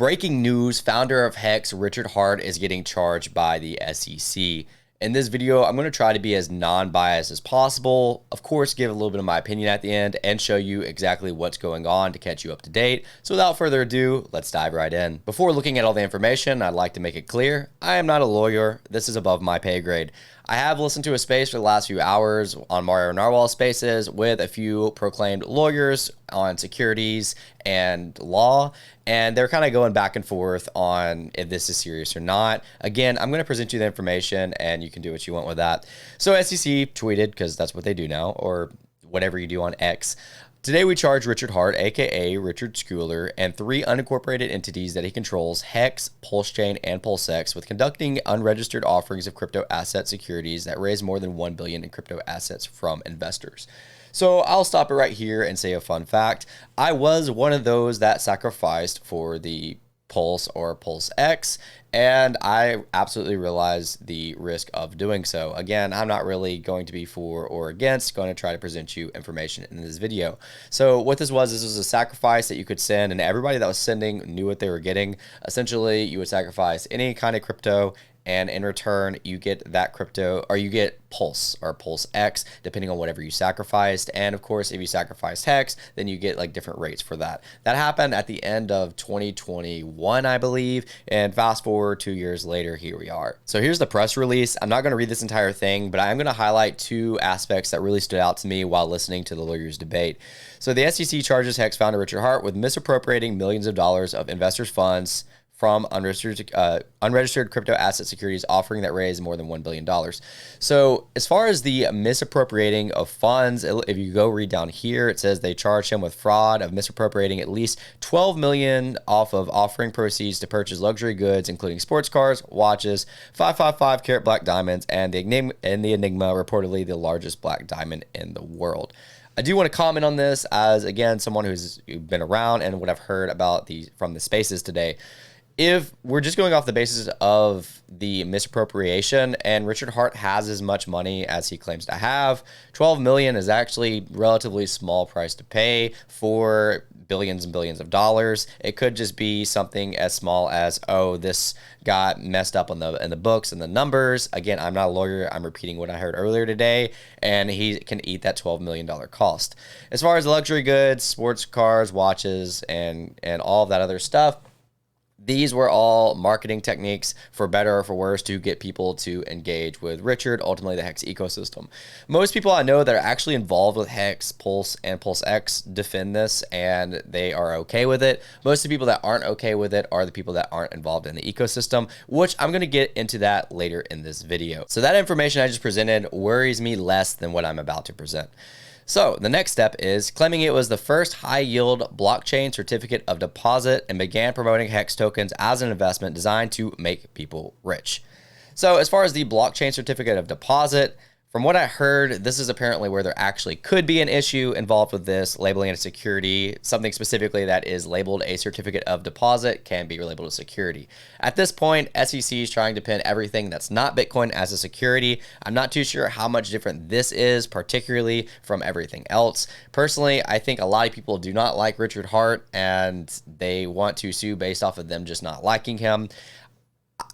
Breaking news, founder of Hex, Richard Hart, is getting charged by the SEC. In this video, I'm going to try to be as non-biased as possible, of course, give a little bit of my opinion at the end, and show you exactly what's going on to catch you up to date. So without further ado, let's dive right in. Before looking at all the information, I'd like to make it clear, I am not a lawyer. This is above my pay grade. I have listened to a space for the last few hours on Mario Narwhal Spaces with a few proclaimed lawyers on securities and law, and they're kind of going back and forth on if this is serious or not. Again, I'm going to present you the information and you can do what you want with that. So SEC tweeted, because that's what they do now, or whatever you do on X. Today we charge Richard Hart, aka Richard Schooler, and 3 unincorporated entities that he controls, Hex, PulseChain, and PulseX, with conducting unregistered offerings of crypto asset securities that raise more than $1 billion in crypto assets from investors. So I'll stop it right here and say a fun fact. I was one of those that sacrificed for the Pulse or PulseX, and I absolutely realize the risk of doing so. Again, I'm not really going to be for or against, going to try to present you information in this video. So what this was a sacrifice that you could send, and everybody that was sending knew what they were getting. Essentially, you would sacrifice any kind of crypto, and in return, you get that crypto, or you get Pulse or PulseX, depending on whatever you sacrificed. And of course, if you sacrifice Hex, then you get like different rates for that. That happened at the end of 2021, I believe. And fast forward 2 years later, here we are. So here's the press release. I'm not going to read this entire thing, but I'm going to highlight 2 aspects that really stood out to me while listening to the lawyers' debate. So the SEC charges Hex founder Richard Hart with misappropriating millions of dollars of investors' funds from unregistered crypto asset securities offering that raised more than $1 billion. So as far as the misappropriating of funds, if you go read down here, it says they charge him with fraud of misappropriating at least $12 million off of offering proceeds to purchase luxury goods, including sports cars, watches, 555 carat black diamonds, and the Enigma, reportedly the largest black diamond in the world. I do want to comment on this as, again, someone who's been around and what I've heard about from the spaces today. If we're just going off the basis of the misappropriation and Richard Hart has as much money as he claims to have, 12 million is actually relatively small price to pay for billions and billions of dollars. It could just be something as small as, oh, this got messed up in the books and the numbers. Again, I'm not a lawyer. I'm repeating what I heard earlier today, and he can eat that $12 million cost. As far as luxury goods, sports cars, watches, and all of that other stuff, these were all marketing techniques, for better or for worse, to get people to engage with Richard, ultimately the Hex ecosystem. Most people I know that are actually involved with Hex, Pulse, and PulseX defend this, and they are okay with it. Most of the people that aren't okay with it are the people that aren't involved in the ecosystem, which I'm going to get into that later in this video. So that information I just presented worries me less than what I'm about to present. So the next step is claiming it was the first high-yield blockchain certificate of deposit and began promoting Hex tokens as an investment designed to make people rich. So as far as the blockchain certificate of deposit, from what I heard, this is apparently where there actually could be an issue involved with this, labeling it a security. Something specifically that is labeled a certificate of deposit can be labeled a security. At this point, SEC is trying to pin everything that's not Bitcoin as a security. I'm not too sure how much different this is, particularly from everything else. Personally, I think a lot of people do not like Richard Hart, and they want to sue based off of them just not liking him.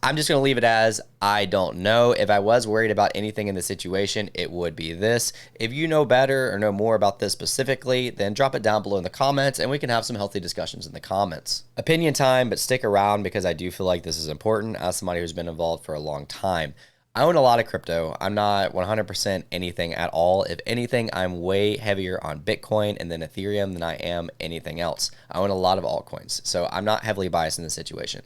I'm just going to leave it as I don't know. If I was worried about anything in the situation, it would be this. If you know better or know more about this specifically, then drop it down below in the comments and we can have some healthy discussions in the comments. Opinion time, but stick around because I do feel like this is important as somebody who's been involved for a long time. I own a lot of crypto. I'm not 100% anything at all. If anything, I'm way heavier on Bitcoin and then Ethereum than I am anything else. I own a lot of altcoins, so I'm not heavily biased in this situation.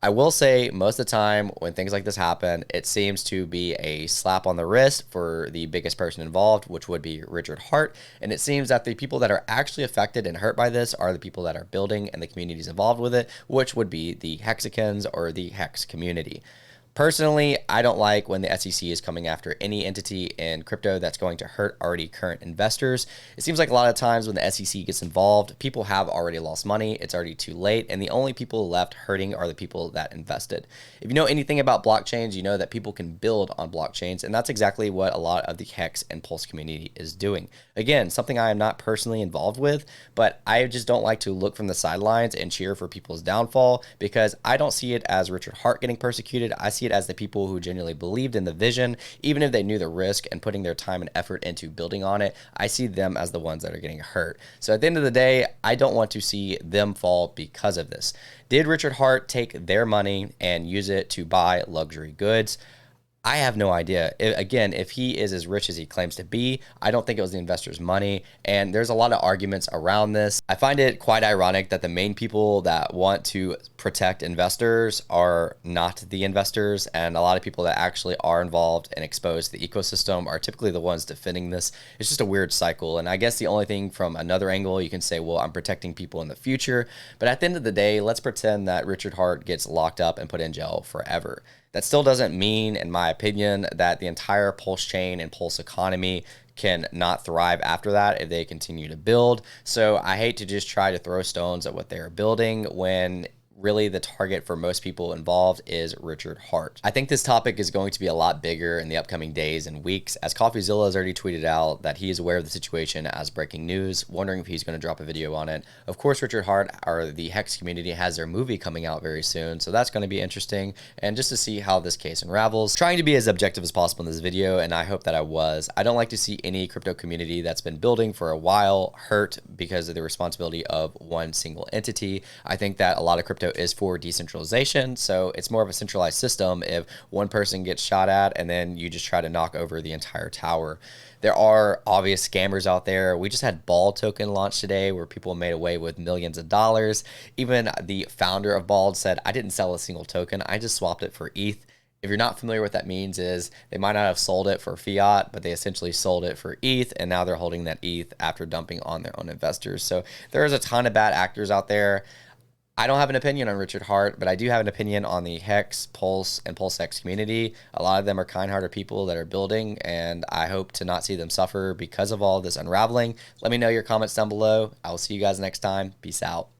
I will say most of the time when things like this happen, it seems to be a slap on the wrist for the biggest person involved, which would be Richard Hart. And it seems that the people that are actually affected and hurt by this are the people that are building and the communities involved with it, which would be the Hexicans or the Hex community. Personally, I don't like when the SEC is coming after any entity in crypto that's going to hurt already current investors. It seems like a lot of times when the SEC gets involved, people have already lost money. It's already too late. And the only people left hurting are the people that invested. If you know anything about blockchains, you know that people can build on blockchains. And that's exactly what a lot of the Hex and Pulse community is doing. Again, something I am not personally involved with, but I just don't like to look from the sidelines and cheer for people's downfall, because I don't see it as Richard Hart getting persecuted. I see it as the people who genuinely believed in the vision, even if they knew the risk and putting their time and effort into building on it. I see them as the ones that are getting hurt. So at the end of the day, I don't want to see them fall because of this. Did Richard Hart take their money and use it to buy luxury goods? I have no idea. Again, if he is as rich as he claims to be, I don't think it was the investors' money. And there's a lot of arguments around this. I find it quite ironic that the main people that want to protect investors are not the investors. And a lot of people that actually are involved and exposed to the ecosystem are typically the ones defending this. It's just a weird cycle. And I guess the only thing from another angle, you can say, well, I'm protecting people in the future. But at the end of the day, let's pretend that Richard Hart gets locked up and put in jail forever. That still doesn't mean, in my opinion, that the entire Pulse chain and Pulse economy can not thrive after that if they continue to build. So I hate to just try to throw stones at what they're building when really the target for most people involved is Richard Hart. I think this topic is going to be a lot bigger in the upcoming days and weeks, as CoffeeZilla has already tweeted out that he is aware of the situation as breaking news, wondering if he's going to drop a video on it. Of course, Richard Hart, or the Hex community, has their movie coming out very soon, so that's going to be interesting, and just to see how this case unravels. Trying to be as objective as possible in this video, and I hope that I was. I don't like to see any crypto community that's been building for a while hurt because of the responsibility of one single entity. I think that a lot of crypto is for decentralization, so it's more of a centralized system if one person gets shot at and then you just try to knock over the entire tower. There are obvious scammers out there. We just had Bald token launch today where people made away with millions of dollars. Even the founder of Bald said, I didn't sell a single token, I just swapped it for ETH. If you're not familiar with what that means, is they might not have sold it for fiat, but they essentially sold it for ETH, and now they're holding that ETH after dumping on their own investors. So there's a ton of bad actors out there. I don't have an opinion on Richard Hart, but I do have an opinion on the Hex, Pulse, and PulseX community. A lot of them are kind-hearted people that are building, and I hope to not see them suffer because of all this unraveling. Let me know your comments down below. I will see you guys next time. Peace out.